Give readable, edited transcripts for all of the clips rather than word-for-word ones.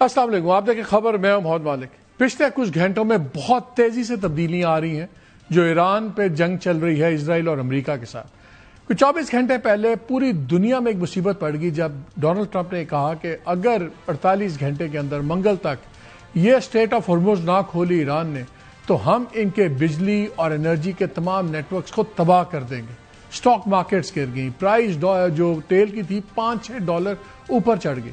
السلام علیکم. آپ دیکھیں خبر، میں ہوں محمد مالک. پچھلے کچھ گھنٹوں میں بہت تیزی سے تبدیلیاں آ رہی ہیں جو ایران پہ جنگ چل رہی ہے اسرائیل اور امریکہ کے ساتھ. کچھ 24 گھنٹے پہلے پوری دنیا میں ایک مصیبت پڑ گئی جب ڈونلڈ ٹرمپ نے کہا کہ اگر 48 گھنٹے کے اندر منگل تک یہ اسٹریٹ آف ہرمز نہ کھولی ایران نے تو ہم ان کے بجلی اور انرجی کے تمام نیٹ ورکس کو تباہ کر دیں گے. اسٹاک مارکیٹس گر گئیں، پرائز جو تیل کی تھی $5-6 اوپر چڑھ گئی.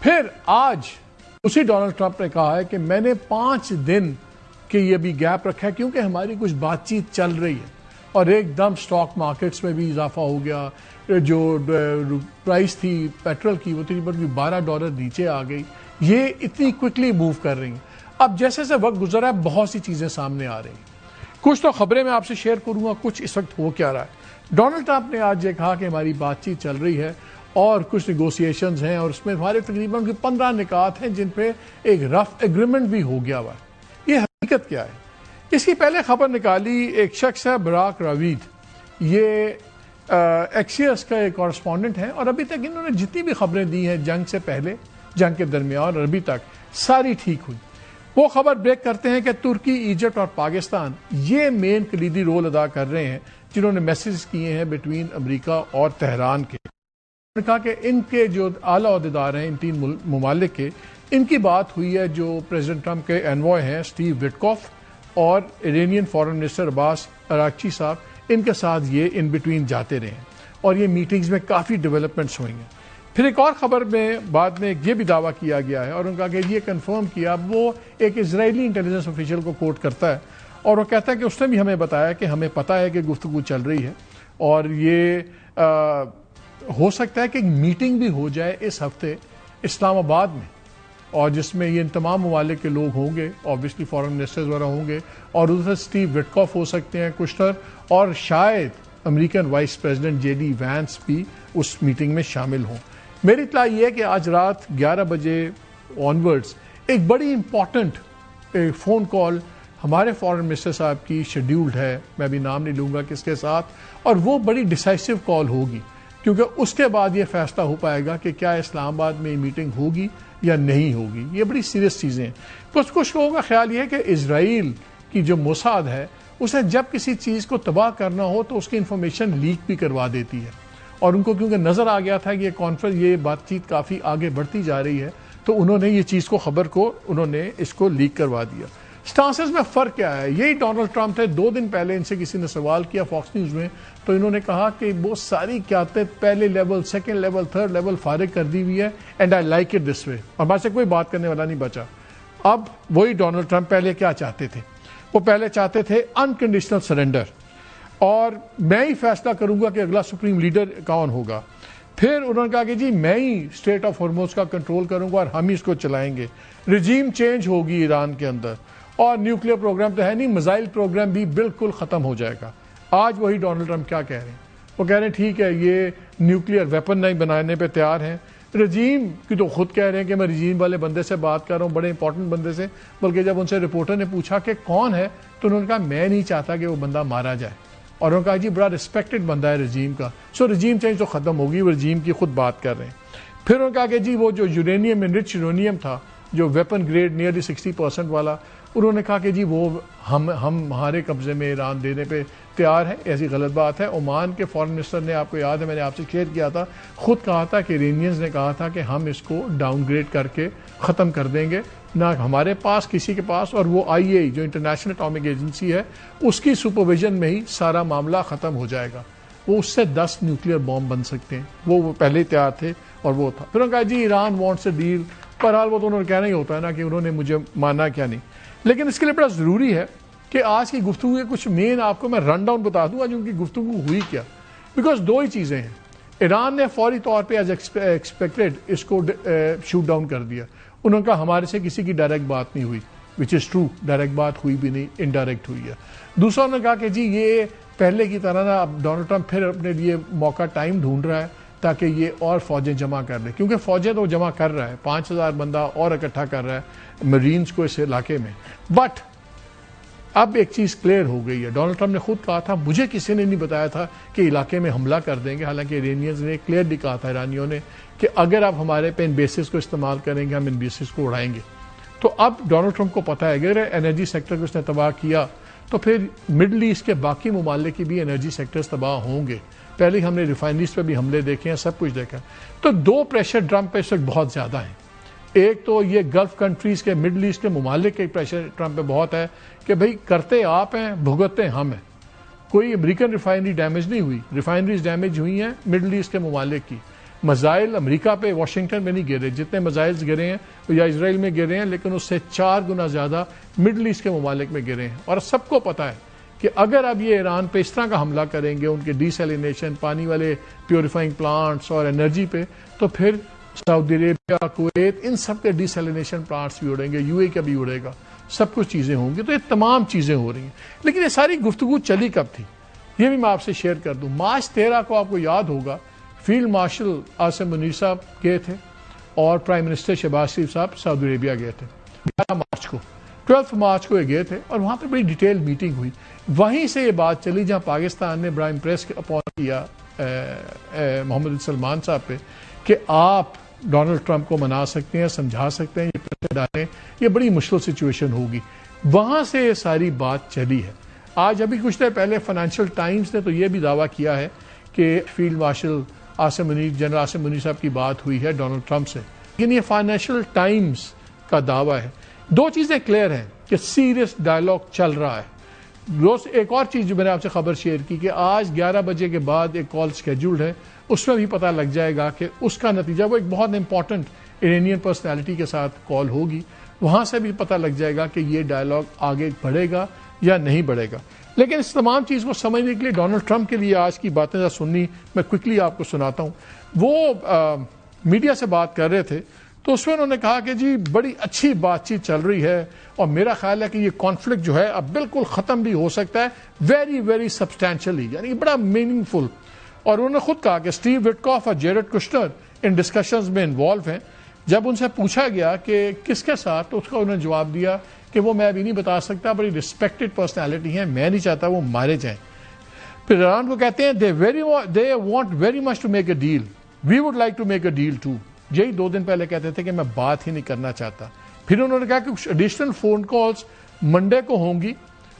پھر آج اسی ڈونلڈ ٹرمپ نے کہا ہے کہ میں نے 5 دن کے یہ بھی گیپ رکھا ہے کیونکہ ہماری کچھ بات چیت چل رہی ہے، اور ایک دم اسٹاک مارکیٹس میں بھی اضافہ ہو گیا. جو پرائس تھی پیٹرول کی وہ تقریباً $12 نیچے آ گئی. یہ اتنی کوئکلی موو کر رہی ہیں. اب جیسے جیسے وقت گزر رہا ہے بہت سی چیزیں سامنے آ رہی ہیں. کچھ تو خبریں میں آپ سے شیئر کروں گا، کچھ اس وقت ہو کیا رہا ہے. ڈونلڈ ٹرمپ نے آج یہ کہا کہ ہماری بات چیت چل رہی ہے اور کچھ نیگوسیشنز ہیں اور اس میں ہمارے تقریباً 15 نکات ہیں جن پہ ایک رف ایگریمنٹ بھی ہو گیا ہوا ہے. یہ حقیقت کیا ہے؟ اس کی پہلے خبر نکالی ایک شخص ہے براک راوید. یہ ایکسیس کا ایک کورسپونڈنٹ ہے اور ابھی تک انہوں نے جتنی بھی خبریں دی ہیں جنگ سے پہلے، جنگ کے درمیان اور ابھی تک، ساری ٹھیک ہوئی. وہ خبر بریک کرتے ہیں کہ ترکی، ایجپٹ اور پاکستان یہ مین کلیدی رول ادا کر رہے ہیں جنہوں نے میسیج کیے ہیں بٹوین امریکہ اور تہران کے. انہوں نے کہا کہ ان کے جو اعلیٰ عہدیدار ہیں ان 3 ممالک کے، ان کی بات ہوئی ہے جو پریزیڈنٹ ٹرمپ کے انوائے ہیں اسٹیو وٹکوف اور ایرانین فارن منسٹر عباس اراغچی صاحب، ان کے ساتھ یہ ان بٹوین جاتے رہے ہیں اور یہ میٹنگز میں کافی ڈیولپمنٹس ہوئی ہیں. پھر ایک اور خبر میں بعد میں یہ بھی دعویٰ کیا گیا ہے اور ان کا کہ یہ کنفرم کیا، وہ ایک اسرائیلی انٹیلیجنس آفیشل کو کوٹ کرتا ہے اور وہ کہتا ہے کہ اس نے بھی ہمیں بتایا کہ ہمیں پتہ ہے کہ گفتگو چل رہی ہے اور یہ ہو سکتا ہے کہ ایک میٹنگ بھی ہو جائے اس ہفتے اسلام آباد میں، اور جس میں یہ ان تمام ممالک کے لوگ ہوں گے، اوبیسلی فارن منسٹرز وغیرہ ہوں گے، اور ادھر سے اسٹیو وٹکوف ہو سکتے ہیں کشتر، اور شاید American vice president JD Vance بھی اس میٹنگ میں شامل ہوں. میری اطلاع یہ ہے کہ آج رات 11 بجے آنورڈز ایک بڑی امپورٹنٹ فون کال ہمارے فارن منسٹر صاحب کی شیڈیولڈ ہے، میں ابھی نام نہیں لوں گا کس کے ساتھ، اور وہ بڑی ڈیسائسو کال ہوگی کیونکہ اس کے بعد یہ فیصلہ ہو پائے گا کہ کیا اسلام آباد میں یہ میٹنگ ہوگی یا نہیں ہوگی. یہ بڑی سیریس چیزیں ہیں. کچھ لوگوں کا خیال یہ ہے کہ اسرائیل کی جو موساد ہے اسے جب کسی چیز کو تباہ کرنا ہو تو اس کی انفارمیشن لیک بھی کروا دیتی ہے، اور ان کو کیونکہ نظر آ گیا تھا کہ یہ بات چیت کافی آگے بڑھتی جا رہی ہے تو انہوں نے یہ چیز کو خبر کو انہوں نے اس کو لیک کروا دیا. سٹانسز میں فرق کیا ہے؟ یہی ڈونلڈ ٹرمپ تھے. 2 دن پہلے ان سے کسی نے سوال کیا فاکس نیوز میں تو انہوں نے کہا کہ وہ ساری قیادتیں پہلے level, second level, third level فارغ کر دی ہوئی ہے and I like it this way, اور ہمارے سے کوئی بات کرنے والا نہیں بچا. اب وہی ڈونلڈ ٹرمپ پہلے کیا چاہتے تھے؟ وہ پہلے چاہتے تھے انکنڈیشنل سرنڈر، اور میں ہی فیصلہ کروں گا کہ اگلا سپریم لیڈر کون ہوگا. پھر انہوں نے کہا کہ جی میں ہی اسٹریٹ آف ہرمز کا کنٹرول کروں گا اور ہم ہی اس کو چلائیں گے. رجیم چینج ہوگی ایران کے اندر، اور نیوکلیر پروگرام تو ہے نہیں، میزائل پروگرام بھی بالکل ختم ہو جائے گا. آج وہی ڈونلڈ ٹرمپ کیا کہہ رہے ہیں؟ وہ کہہ رہے ہیں ٹھیک ہے یہ نیوکلیر ویپن نہیں بنانے پہ تیار ہیں. رجیم کی تو خود کہہ رہے ہیں کہ میں رجیم والے بندے سے بات کر رہا ہوں، بڑے امپورٹنٹ بندے سے، بلکہ جب ان سے رپورٹر نے پوچھا کہ کون ہے تو انہوں نے کہا میں نہیں چاہتا کہ وہ بندہ مارا جائے، اور انہوں نے کہا جی بڑا رسپیکٹڈ بندہ ہے رجیم کا، سو رجیم چینج تو ختم ہوگی، وہ رجیم کی خود بات کر رہے ہیں. پھر انہوں نے کہا کہ جی وہ جو یورینیم انرچ یورینیم تھا جو ویپن گریڈ نیئرلی 60% والا، انہوں نے کہا کہ جی وہ ہم ہمارے قبضے میں ایران دینے پہ تیار ہے. ایسی غلط بات ہے. عمان کے فارن منسٹر نے، آپ کو یاد ہے میں نے آپ سے شیئر کیا تھا، خود کہا تھا کہ ایرانیئنز نے کہا تھا کہ ہم اس کو ڈاؤن گریڈ کر کے ختم کر دیں گے، نہ ہمارے پاس کسی کے پاس، اور وہ IAEA جو انٹرنیشنل اٹامک ایجنسی ہے اس کی سپرویژن میں ہی سارا معاملہ ختم ہو جائے گا. وہ اس سے 10 نیوکلیر بام بن سکتے ہیں، وہ پہلے ہی تیار تھے اور وہ تھا. پھر انہوں نے کہا جی ایران وانٹس اے ڈیل. بہرحال وہ تو انہوں نے کہنا ہی ہوتا ہے نا کہ انہوں نے مجھے مانا کیا نہیں. لیکن اس کے لیے بڑا ضروری ہے کہ آج کی گفتگو کے کچھ مین آپ کو میں رن ڈاؤن بتا دوں آج ان کی گفتگو ہوئی کیا. بیکاز 2 ہی چیزیں ہیں. ایران نے فوری طور پہ ایز ایکسپیکٹڈ اس کو شوٹ ڈاؤن کر دیا. انہوں نے کہا ہمارے سے کسی کی ڈائریکٹ بات نہیں ہوئی، وچ از ٹرو، ڈائریکٹ بات ہوئی بھی نہیں، انڈائریکٹ ہوئی ہے. دوسرا انہوں نے کہا کہ جی یہ پہلے کی طرح نا اب ڈونلڈ ٹرمپ پھر اپنے لیے موقع ٹائم ڈھونڈ رہا ہے تاکہ یہ اور فوجیں جمع کر لیں، کیونکہ فوجیں تو جمع کر رہا ہے، 5000 بندہ اور اکٹھا کر رہا ہے مرینز کو اس علاقے میں. بٹ اب ایک چیز کلیئر ہو گئی ہے. ڈونلڈ ٹرمپ نے خود کہا تھا مجھے کسی نے نہیں بتایا تھا کہ علاقے میں حملہ کر دیں گے، حالانکہ ایرانیز نے کلیئرلی کہا تھا، ایرانیوں نے، کہ اگر آپ ہمارے پہ ان بیسز کو استعمال کریں گے ہم ان بیسز کو اڑائیں گے. تو اب ڈونلڈ ٹرمپ کو پتا ہے اگر انرجی سیکٹر کو اس نے تباہ کیا تو پھر مڈل ایسٹ کے باقی ممالک کی بھی انرجی سیکٹرز تباہ ہوں گے. پہلے ہم نے ریفائنریز پہ بھی حملے دیکھے ہیں، سب کچھ دیکھا. تو دو پریشر ٹرمپ پہ اس وقت بہت زیادہ ہیں. ایک تو یہ گلف کنٹریز کے مڈل ایسٹ کے ممالک کے پریشر ٹرمپ پہ بہت ہے کہ بھئی کرتے آپ ہیں بھگتتے ہم ہیں. کوئی امریکن ریفائنری ڈیمیج نہیں ہوئی، ریفائنریز ڈیمیج ہوئی ہیں مڈل ایسٹ کے ممالک کی. میزائل امریکہ پہ واشنگٹن میں نہیں گرے، جتنے میزائلز گرے ہیں یا اسرائیل میں گرے ہیں، لیکن اس سے 4 گنا زیادہ مڈل ایسٹ کے ممالک میں گرے ہیں. اور سب کو پتا ہے کہ اگر اب یہ ایران پہ اس طرح کا حملہ کریں گے ان کے ڈی سیلینیشن، پانی والے پیوریفائنگ پلانٹس اور انرجی پہ، تو پھر سعودی عربیہ، کویت، ان سب کے ڈی سیلینیشن پلانٹس بھی اڑیں گے، یو اے کا بھی اڑے گا، سب کچھ چیزیں ہوں گی. تو یہ تمام چیزیں ہو رہی ہیں. لیکن یہ ساری گفتگو چلی کب تھی یہ بھی میں آپ سے شیئر کر دوں. مارچ 13 کو آپ کو یاد ہوگا فیلڈ مارشل عاصم منیر صاحب گئے تھے اور پرائم منسٹر شہباز شریف صاحب سعودی عربیہ گئے تھے. 12 مارچ کو یہ گئے تھے اور وہاں پہ بڑی ڈیٹیل میٹنگ ہوئی. وہیں سے یہ بات چلی جہاں پاکستان نے براہ پریس اپوائنٹ کیا محمد بن سلمان صاحب پہ کہ آپ ڈونلڈ ٹرمپ کو منا سکتے ہیں، سمجھا سکتے ہیں، یہ پریشر ڈالیں، یہ بڑی مشکل سچویشن ہوگی. وہاں سے یہ ساری بات چلی ہے. آج ابھی کچھ دیر پہلے فائنینشیل ٹائمز نے تو یہ بھی دعویٰ کیا ہے کہ field marshal general Asim Munir صاحب کی بات ہوئی ہے ڈونلڈ ٹرمپ سے. لیکن یہ فائنینشیل ٹائمز کا دعویٰ ہے. دو چیزیں کلیئر ہیں کہ سیریس ڈائلاگ چل رہا ہے. ایک اور چیز جو میں نے آپ سے خبر شیئر کی کہ آج 11 بجے کے بعد ایک کال سکیجولڈ ہے، اس میں بھی پتہ لگ جائے گا کہ اس کا نتیجہ، وہ ایک بہت امپورٹنٹ ایرانین پرسنالٹی کے ساتھ کال ہوگی، وہاں سے بھی پتہ لگ جائے گا کہ یہ ڈائلاگ آگے بڑھے گا یا نہیں بڑھے گا. لیکن اس تمام چیز کو سمجھنے کے لیے ڈونلڈ ٹرمپ کے لیے آج کی باتیں سننی، میں کوئکلی آپ کو سناتا ہوں. وہ میڈیا سے بات کر رہے تھے تو اس میں انہوں نے کہا کہ جی بڑی اچھی بات چیت چل رہی ہے اور میرا خیال ہے کہ یہ کانفلکٹ جو ہے اب بالکل ختم بھی ہو سکتا ہے، ویری ویری سبسٹینشلی، یعنی بڑا میننگ فل. اور انہوں نے خود کہا کہ اسٹیو وٹکاف اور جیرڈ کشنر ان ڈسکشنز میں انوالو ہیں. جب ان سے پوچھا گیا کہ کس کے ساتھ تو اس کا انہوں نے جواب دیا کہ وہ میں ابھی نہیں بتا سکتا، بڑی ریسپیکٹڈ پرسنالٹی ہیں، میں نہیں چاہتا وہ مارے جائیں. پھر ایران کو کہتے ہیں they want very much to make a deal. We would like to make a deal too. یہی 2 دن پہلے کہتے تھے کہ میں بات ہی نہیں کرنا چاہتا. پھر انہوں نے کہا کہ کچھ ایڈیشنل فون کالز منڈے کو ہوں گی،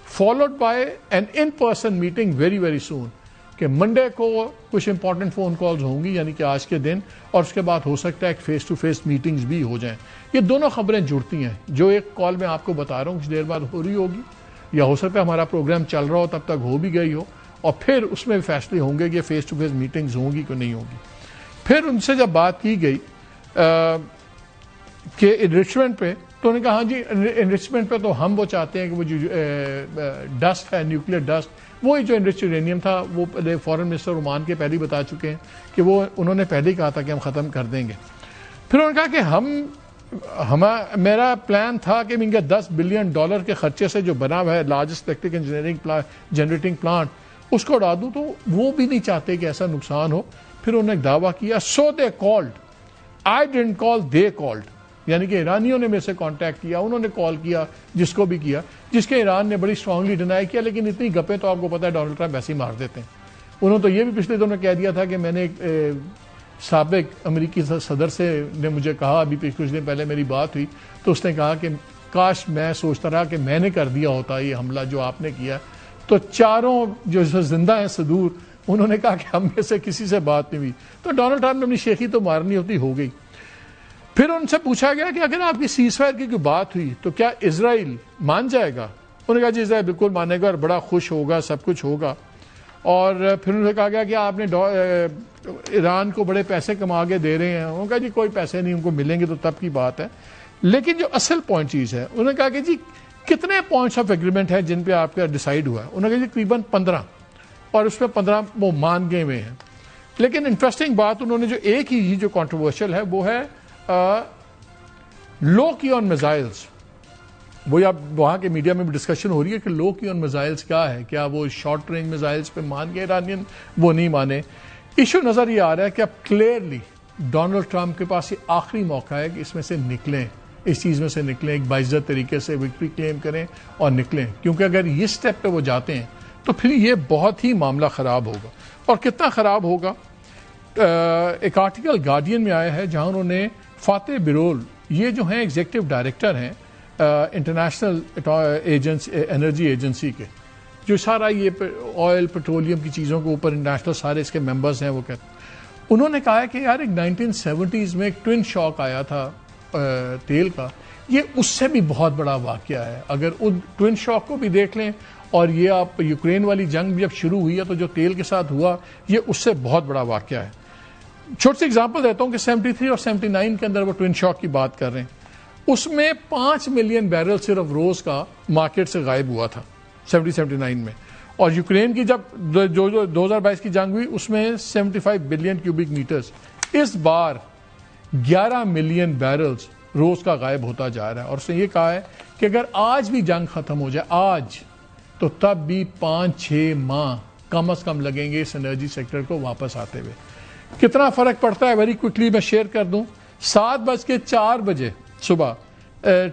followed by an in person meeting very very soon. کہ منڈے کو کچھ امپورٹنٹ فون کالز ہوں گی یعنی کہ آج کے دن، اور اس کے بعد ہو سکتا ہے ایک فیس ٹو فیس میٹنگز بھی ہو جائیں. یہ دونوں خبریں جڑتی ہیں. جو ایک کال میں آپ کو بتا رہا ہوں کچھ دیر بعد ہو رہی ہوگی، یا ہو سکتا ہے ہمارا پروگرام چل رہا ہو تب تک ہو بھی گئی ہو، اور پھر اس میں فیصلے ہوں گے کہ فیس ٹو فیس میٹنگز ہوں گی کہ نہیں ہوگی. پھر ان سے جب بات کی گئی کہ انریچمنٹ پہ، تو انہوں نے کہا ہاں جی انریچمنٹ پہ تو ہم وہ چاہتے ہیں کہ وہ جو ڈسٹ ہے، نیوکلیر ڈسٹ، وہی جو انرچ یورینیم تھا، وہ فارن منسٹر عمان کے پہلے ہی بتا چکے ہیں کہ وہ انہوں نے پہلے ہی کہا تھا کہ ہم ختم کر دیں گے. پھر انہوں نے کہا کہ میرا پلان تھا کہ ان کے $10 بلین کے خرچے سے جو بنا ہوا ہے largest electric engineering generating plant, اس کو اڑا دوں، تو وہ بھی نہیں چاہتے کہ ایسا نقصان ہو. پھر انہوں نے ایک دعویٰ کیا so they called, I didn't call, they called, یعنی کہ ایرانیوں نے میرے سے کانٹیکٹ کیا، انہوں نے کال کیا جس کو بھی کیا، جس کے ایران نے بڑی اسٹرانگلی ڈینائی کیا. لیکن اتنی گپیں تو آپ کو پتا ہے ڈونلڈ ٹرمپ ایسے ہی مار دیتے ہیں. انہوں نے تو یہ بھی پچھلے دنوں کہہ دیا تھا کہ میں نے سابق امریکی صدر سے نے مجھے کہا، ابھی کچھ دن پہلے میری بات ہوئی تو اس نے کہا کہ کاش میں سوچتا رہا کہ میں نے کر دیا ہوتا یہ حملہ جو آپ نے کیا. تو چاروں جو زندہ ہیں صدور، انہوں نے کہا کہ ہم میں سے کسی سے بات نہیں ہوئی. تو ڈونلڈ ٹرمپ نے اپنی شیخی تو مارنی ہوتی ہو گئی. پھر ان سے پوچھا گیا کہ اگر آپ کی سیز فائر کی کوئی بات ہوئی تو کیا اسرائیل مان جائے گا؟ انہوں نے کہا جی اسرائیل بالکل مانے گا اور بڑا خوش ہوگا، سب کچھ ہوگا. اور پھر انہوں نے کہا گیا کہ آپ نے ایران کو بڑے پیسے کما کے دے رہے ہیں. انہوں نے کہا جی کوئی پیسے نہیں، ان کو ملیں گے تو تب کی بات ہے. لیکن جو اصل پوائنٹ چیز ہے، انہوں نے کہا کہ جی کتنے پوائنٹس آف ایگریمنٹ ہیں جن پہ آپ کا ڈیسائیڈ ہوا ہے؟ انہوں نے کہا جی تقریباً 15، اور اس میں 15 وہ مان گئے ہوئے ہیں. لیکن انٹرسٹنگ بات انہوں نے جو ایک ہی جو کنٹروورشل ہے وہ ہے لو کی آن میزائلز. وہ اب وہاں کے میڈیا میں بھی ڈسکشن ہو رہی ہے کہ لو کی آن میزائلز کیا ہے، کیا وہ شارٹ رینج میزائلز پہ مان گئے ایرانین، وہ نہیں مانے. ایشو نظر یہ آ رہا ہے کہ اب کلیئرلی ڈونلڈ ٹرمپ کے پاس یہ آخری موقع ہے کہ اس میں سے نکلیں، اس چیز میں سے نکلیں، ایک باعزت طریقے سے وکٹری کلیم کریں اور نکلیں، کیونکہ اگر یہ سٹیپ پہ وہ جاتے ہیں تو پھر یہ بہت ہی معاملہ خراب ہوگا. اور کتنا خراب ہوگا، ایک آرٹیکل گارڈین میں آیا ہے جہاں انہوں نے فاتح برول، یہ جو ہیں ایگزیکٹو ڈائریکٹر ہیں انٹرنیشنل انرجی ایجنسی کے، جو سارا یہ آئل پیٹرولیم کی چیزوں کے اوپر انٹرنیشنل سارے اس کے ممبرز ہیں، وہ کہتے ہیں، انہوں نے کہا ہے کہ یار ایک 1970s میں ایک ٹوین شاک آیا تھا تیل کا، یہ اس سے بھی بہت بڑا واقعہ ہے. اگر ان ٹوین شاک کو بھی دیکھ لیں اور یہ آپ یوکرین والی جنگ بھی جب شروع ہوئی ہے تو جو تیل کے ساتھ ہوا یہ اس سے بہت بڑا واقعہ ہے. چھوٹی سی اگزامپل دیتا ہوں کہ 73 اور 79 کے اندر وہ ٹوین شاک کی بات کر رہے ہیں، اس میں 5 ملین بیرل صرف روز کا مارکیٹ سے غائب ہوا تھا 79 میں. اور یوکرین کی جب جو 2022 کی جنگ ہوئی اس میں 75 بلین کیوبک میٹرز. اس بار 11 ملین بیرلز روز کا غائب ہوتا جا رہا ہے. اور اس نے یہ کہا ہے کہ اگر آج بھی جنگ ختم ہو جائے آج، تو تب بھی 5-6 ماہ کم از کم لگیں گے اس انرجی سیکٹر کو واپس آتے ہوئے. کتنا فرق پڑتا ہے ویری کوئکلی میں شیئر کر دوں. 7:04 صبح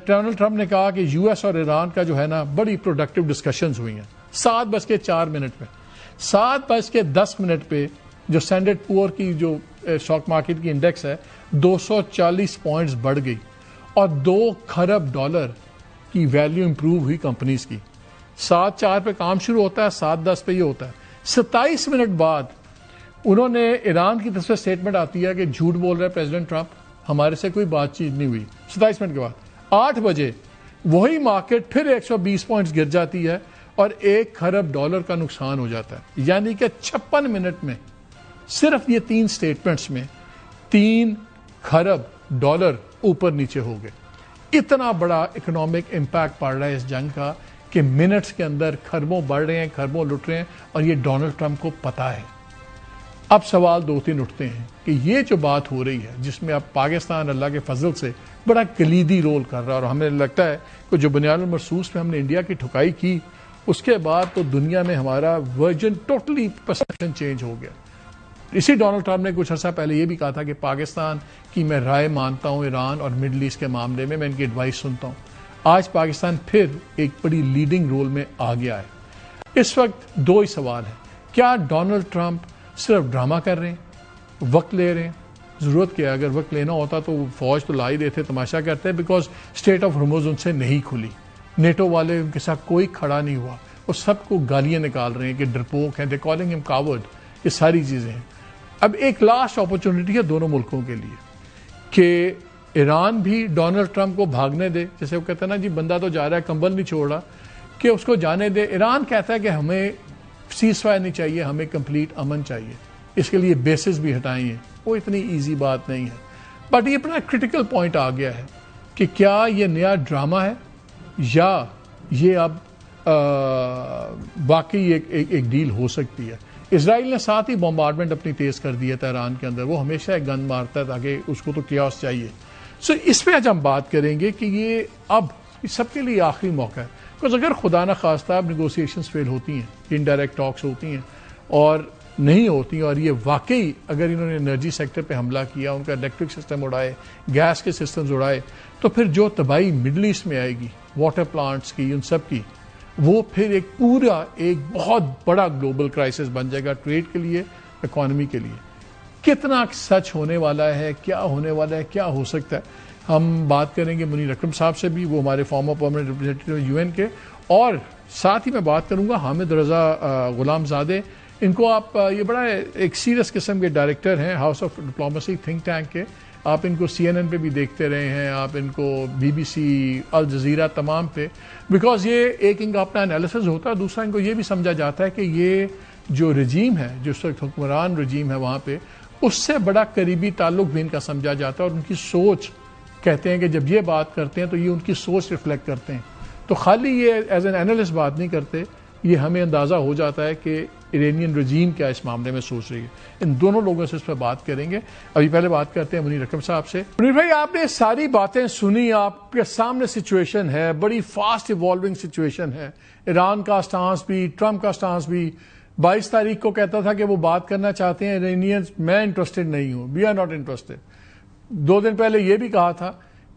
ڈونلڈ ٹرمپ نے کہا کہ یو ایس اور ایران کا جو ہے نا بڑی پروڈکٹیو ڈسکشنز ہوئی ہیں. 7:04 پہ 7:10 پہ جو اسٹینڈرڈ پور کی جو اسٹاک مارکیٹ کی انڈیکس ہے 240 پوائنٹس بڑھ گئی اور $2 کھرب کی ویلیو امپروو ہوئی کمپنیز کی. 7:04 پہ کام شروع ہوتا ہے، 7:10 پہ یہ ہوتا ہے. 27 منٹ بعد انہوں نے ایران کی طرف سے اسٹیٹمنٹ آتی ہے کہ جھوٹ بول رہے پریزیڈنٹ ٹرمپ، ہمارے سے کوئی بات چیت نہیں ہوئی. 27 منٹ کے بعد 8 بجے وہی مارکیٹ پھر 120 پوائنٹس گر جاتی ہے اور $1 کھرب کا نقصان ہو جاتا ہے. یعنی کہ 56 منٹ میں صرف یہ 3 اسٹیٹمنٹس میں $3 کھرب اوپر نیچے ہو گئے. اتنا بڑا اکنامک امپیکٹ پڑ رہا ہے اس جنگ کا کہ منٹس کے اندر کھربوں بڑھ رہے ہیں، کھربوں لٹ رہے ہیں، اور یہ ڈونلڈ ٹرمپ کو پتا ہے. اب سوال 2-3 اٹھتے ہیں کہ یہ جو بات ہو رہی ہے جس میں اب پاکستان اللہ کے فضل سے بڑا کلیدی رول کر رہا ہے، اور ہمیں لگتا ہے کہ جو بنیاد المرصوص پہ ہم نے انڈیا کی ٹھکائی کی اس کے بعد تو دنیا میں ہمارا ورژن ٹوٹلی پرسپشن چینج ہو گیا. اسی ڈونلڈ ٹرمپ نے کچھ عرصہ پہلے یہ بھی کہا تھا کہ پاکستان کی میں رائے مانتا ہوں ایران اور مڈل ایسٹ کے معاملے میں ان کی ایڈوائس سنتا ہوں. آج پاکستان پھر ایک بڑی لیڈنگ رول میں آ گیا ہے. اس وقت 2 ہی سوال ہیں. کیا ڈونلڈ ٹرمپ صرف ڈرامہ کر رہے ہیں، وقت لے رہے ہیں؟ ضرورت کیا ہے؟ اگر وقت لینا ہوتا تو فوج تو لا ہی دیتے، تماشا کرتے، بیکاز اسٹیٹ آف ہرمز ان سے نہیں کھلی. نیٹو والے ان کے ساتھ کوئی کھڑا نہیں ہوا، وہ سب کو گالیاں نکال رہے ہیں کہ ڈرپوک ہیں، دے کالنگ ہم کاورڈ. یہ ساری چیزیں ہیں. اب ایک لاسٹ اپرچونٹی ہے دونوں ملکوں کے لیے کہ ایران بھی ڈونلڈ ٹرمپ کو بھاگنے دے. جیسے وہ کہتا ہے نا جی بندہ تو جا رہا ہے کمبل نہیں چھوڑ رہا، کہ اس کو جانے دے. ایران کہتا ہے کہ ہمیں سیز فائر نہیں چاہیے، ہمیں کمپلیٹ امن چاہیے، اس کے لیے بیسز بھی ہٹائیں ہیں. وہ اتنی ایزی بات نہیں ہے. بٹ یہ بڑا کرٹیکل پوائنٹ آ گیا ہے کہ کیا یہ نیا ڈرامہ ہے یا یہ اب واقعی ایک ڈیل ہو سکتی ہے. اسرائیل نے ساتھ ہی بمبارڈمنٹ اپنی تیز کر دیا تھا ایران کے اندر. وہ ہمیشہ ایک گن مارتا ہے تاکہ اس کو تو کیاس چاہیے. اس پہ آج ہم بات کریں گے کہ یہ اب سب کے لیے آخری موقع ہے. بکاز اگر خدا نہ خواستہ اب نیگوسیشنز فیل ہوتی ہیں، انڈائریکٹ ٹاکس ہوتی ہیں اور نہیں ہوتی، اور یہ واقعی اگر انہوں نے انرجی سیکٹر پہ حملہ کیا، ان کا الیکٹرک سسٹم اڑائے، گیس کے سسٹمز اڑائے، تو پھر جو تباہی مڈل ایسٹ میں آئے گی واٹر پلانٹس کی، ان سب کی، وہ پھر ایک بہت بڑا گلوبل کرائسس بن جائے گا، ٹریڈ کے لیے، اکانومی کے لیے. کتنا سچ ہونے والا ہے، کیا ہونے والا ہے، کیا ہو سکتا ہے، ہم بات کریں گے منیر اکرم صاحب سے بھی، وہ ہمارے فارمر پرماننٹ ریپرزینٹیٹیو UN کے، اور ساتھ ہی میں بات کروں گا حامد رضا غلام زادے. ان کو آپ یہ بڑا ایک سیریس قسم کے ڈائریکٹر ہیں house of diplomacy think tank کے. آپ ان کو CNN پہ بھی دیکھتے رہے ہیں، آپ ان کو BBC، الجزیرہ، تمام پہ، بیکاز یہ ایک ان کا اپنا انالیسز ہوتا ہے. دوسرا ان کو یہ بھی سمجھا جاتا ہے کہ یہ جو رجیم ہے، جو اس وقت حکمران رجیم ہے وہاں پہ، اس سے بڑا قریبی تعلق بھی ان کا سمجھا جاتا ہے. اور ان کی سوچ، کہتے ہیں کہ جب یہ بات کرتے ہیں تو یہ ان کی سوچ ریفلیکٹ کرتے ہیں. تو خالی یہ ایز این اینالسٹ بات نہیں کرتے، یہ ہمیں اندازہ ہو جاتا ہے کہ ایرانین رجیم کیا اس معاملے میں سوچ رہی ہے. ان دونوں لوگوں سے اس پہ بات کریں گے. ابھی پہلے بات کرتے ہیں منیر اکرم صاحب سے. منیر بھائی، آپ نے ساری باتیں سنی، آپ کے سامنے سچویشن ہے، بڑی فاسٹ ایوالونگ سچویشن ہے. ایران کا سٹانس بھی، ٹرمپ کا سٹانس بھی. 22 تاریخ کو کہتا تھا کہ وہ بات کرنا چاہتے ہیں ایرانینز، میں انٹرسٹڈ نہیں ہوں، وی آر ناٹ انٹرسٹڈ. 2 دن پہلے یہ بھی کہا تھا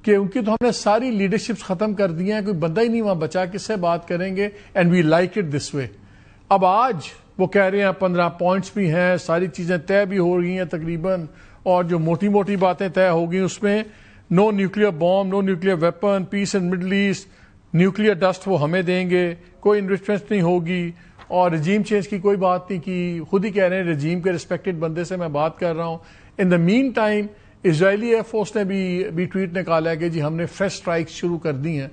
کہ ان کی تو ہم نے ساری لیڈرشپس ختم کر دی ہیں, کوئی بندہ ہی نہیں وہاں بچا, کس سے بات کریں گے, and we like it this way. اب آج وہ کہہ رہے ہیں 15 پوائنٹس بھی ہیں, ساری چیزیں طے بھی ہو رہی ہیں تقریباً, اور جو موٹی موٹی باتیں طے ہو گئی اس میں نو نیوکلیئر بام, نو نیوکلیئر ویپن, پیس ان مڈل ایسٹ, نیوکلیئر ڈسٹ وہ ہمیں دیں گے, کوئی انویسٹمنٹ نہیں ہوگی, اور رجیم چینج کی کوئی بات نہیں کی. خود ہی کہہ رہے ہیں رجیم کے ریسپیکٹڈ بندے سے میں بات کر رہا ہوں. ان دا مین ٹائم اسرائیلی ایئر فورس نے بھی ٹویٹ نکالا ہے کہ جی ہم نے فریش اسٹرائکس شروع کر دی ہیں,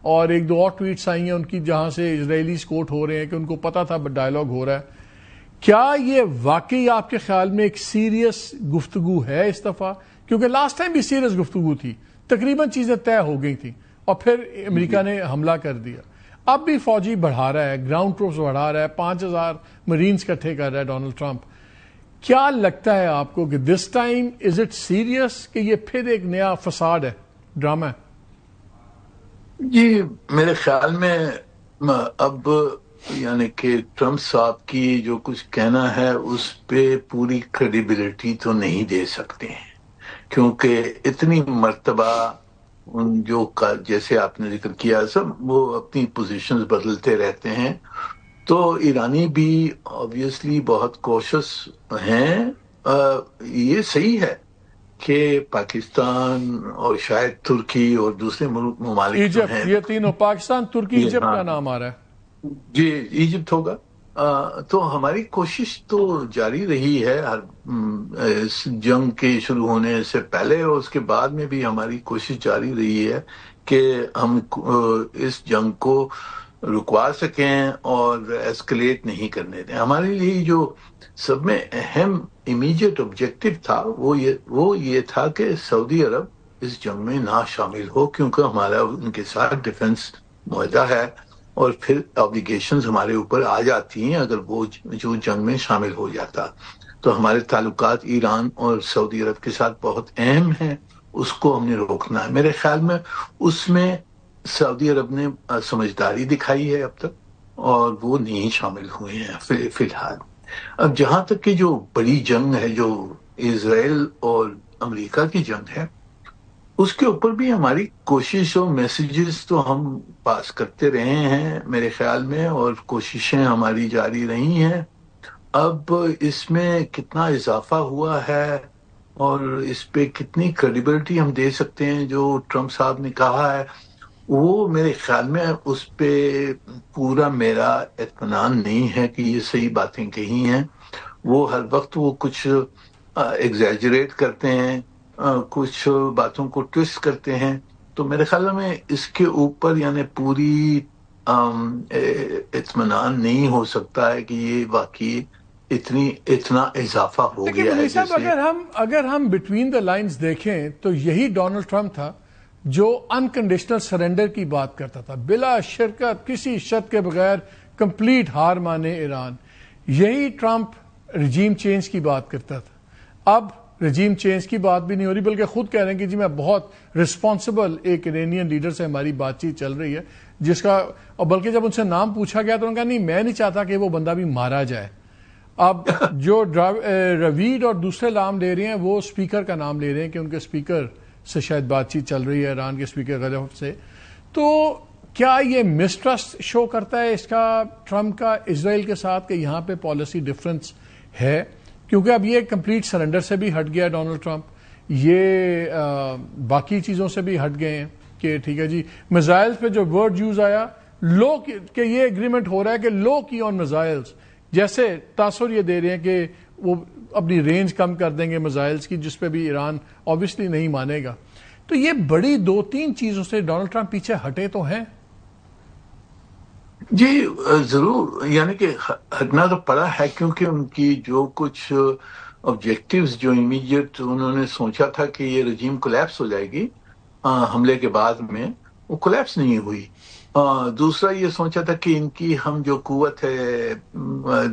اور ایک دو اور ٹویٹس آئی ہیں ان کی جہاں سے اسرائیلیز کوٹ ہو رہے ہیں کہ ان کو پتا تھا ڈائلاگ ہو رہا ہے. کیا یہ واقعی آپ کے خیال میں ایک سیریس گفتگو ہے اس دفعہ؟ کیونکہ لاسٹ ٹائم بھی سیریس گفتگو تھی, تقریباً چیزیں طے ہو گئی تھیں, اور پھر امریکہ نے حملہ کر دیا. اب بھی فوجی بڑھا رہا ہے, گراؤنڈ ٹروپس بڑھا رہا ہے, 5000 مرینز اکٹھے کر رہا ہے ڈونلڈ ٹرمپ. کیا لگتا ہے آپ کو کہ this time is it serious کہ یہ پھر ایک نیا فساد ہے, ڈرامہ ہے؟ جی میرے خیال میں اب یعنی کہ ٹرمپ صاحب کی جو کچھ کہنا ہے اس پہ پوری کریڈیبلٹی تو نہیں دے سکتے ہیں, کیونکہ اتنی مرتبہ ان جو جیسے آپ نے ذکر کیا سب وہ اپنی پوزیشنز بدلتے رہتے ہیں. تو ایرانی بھی آبویسلی بہت کوشش ہیں. یہ صحیح ہے کہ پاکستان اور شاید ترکی اور دوسرے ممالک جو ایجپٹ, ہیں, یہ تینوں پاکستان, ترکی, ایجپٹ کا نام آ رہا ہے. جی ایجپٹ ہوگا. تو ہماری کوشش تو جاری رہی ہے اس جنگ کے شروع ہونے سے پہلے, اور اس کے بعد میں بھی ہماری کوشش جاری رہی ہے کہ ہم اس جنگ کو رکوا سکیں اور ایسکلیٹ نہیں کرنے دیں. ہمارے لیے جو سب میں اہم امیجیٹ آبجیکٹو تھا وہ یہ تھا کہ سعودی عرب اس جنگ میں نہ شامل ہو, کیونکہ ہمارا ان کے ساتھ ڈیفنس معاہدہ ہے, اور پھر اوبلیگیشنز ہمارے اوپر آ جاتی ہیں اگر وہ جو جنگ میں شامل ہو جاتا. تو ہمارے تعلقات ایران اور سعودی عرب کے ساتھ بہت اہم ہیں, اس کو ہم نے روکنا ہے. میرے خیال میں اس میں سعودی عرب نے سمجھداری دکھائی ہے اب تک, اور وہ نہیں شامل ہوئے ہیں فی الحال. اب جہاں تک کہ جو بڑی جنگ ہے جو اسرائیل اور امریکہ کی جنگ ہے, اس کے اوپر بھی ہماری کوشش اور میسیجز تو ہم پاس کرتے رہے ہیں میرے خیال میں, اور کوششیں ہماری جاری رہی ہیں. اب اس میں کتنا اضافہ ہوا ہے اور اس پہ کتنی کریڈیبلٹی ہم دے سکتے ہیں جو ٹرمپ صاحب نے کہا ہے, وہ میرے خیال میں اس پہ پورا میرا اطمینان نہیں ہے کہ یہ صحیح باتیں کہی ہیں. وہ ہر وقت وہ کچھ ایگزیجریٹ کرتے ہیں, کچھ باتوں کو ٹویسٹ کرتے ہیں. تو میرے خیال میں اس کے اوپر یعنی پوری اطمینان نہیں ہو سکتا ہے کہ یہ واقعی اتنا اضافہ ہو گیا ہے. اگر ہم بٹوین دا لائنز دیکھیں تو یہی ڈونلڈ ٹرمپ تھا جو انکنڈیشنل سرنڈر کی بات کرتا تھا, بلا شرکت کسی شرط کے بغیر کمپلیٹ ہار مانے ایران. یہی ٹرمپ رجیم چینج کی بات کرتا تھا. اب رجیم چینج کی بات بھی نہیں ہو رہی, بلکہ خود کہہ رہے ہیں کہ جی میں بہت رسپانسبل ایک ایرانین لیڈر سے ہماری بات چیت چل رہی ہے, جس کا, اور بلکہ جب ان سے نام پوچھا گیا تو انہوں نے کہا نہیں میں نہیں چاہتا کہ وہ بندہ بھی مارا جائے. اب جو رویڈ اور دوسرے نام لے رہے ہیں وہ اسپیکر کا نام لے رہے ہیں کہ ان کے اسپیکر سے شاید بات چیت چل رہی ہے ایران کے اسپیکر غلف سے. تو کیا یہ مسٹرسٹ شو کرتا ہے اس کا ٹرمپ کا اسرائیل کے ساتھ کہ یہاں پہ پالیسی ڈفرنس ہے؟ کیونکہ اب یہ کمپلیٹ سرنڈر سے بھی ہٹ گیا ڈونلڈ ٹرمپ, یہ باقی چیزوں سے بھی ہٹ گئے ہیں کہ ٹھیک ہے جی میزائلز پہ جو ورڈ یوز آیا لو, کہ یہ اگریمنٹ ہو رہا ہے کہ لو کی آن میزائلز, جیسے تاثر یہ دے رہے ہیں کہ وہ اپنی رینج کم کر دیں گے میزائلز کی, جس پہ بھی ایران آبویسلی نہیں مانے گا. تو یہ بڑی 2-3 چیزوں سے ڈونلڈ ٹرمپ پیچھے ہٹے تو ہیں. جی ضرور, یعنی کہ ہٹنا تو پڑا ہے کیونکہ ان کی جو کچھ آبجیکٹیوز جو امیڈیٹ انہوں نے سوچا تھا کہ یہ رجیم کولیپس ہو جائے گی حملے کے بعد میں, وہ کولیپس نہیں ہوئی. دوسرا یہ سوچا تھا کہ ان کی ہم جو قوت ہے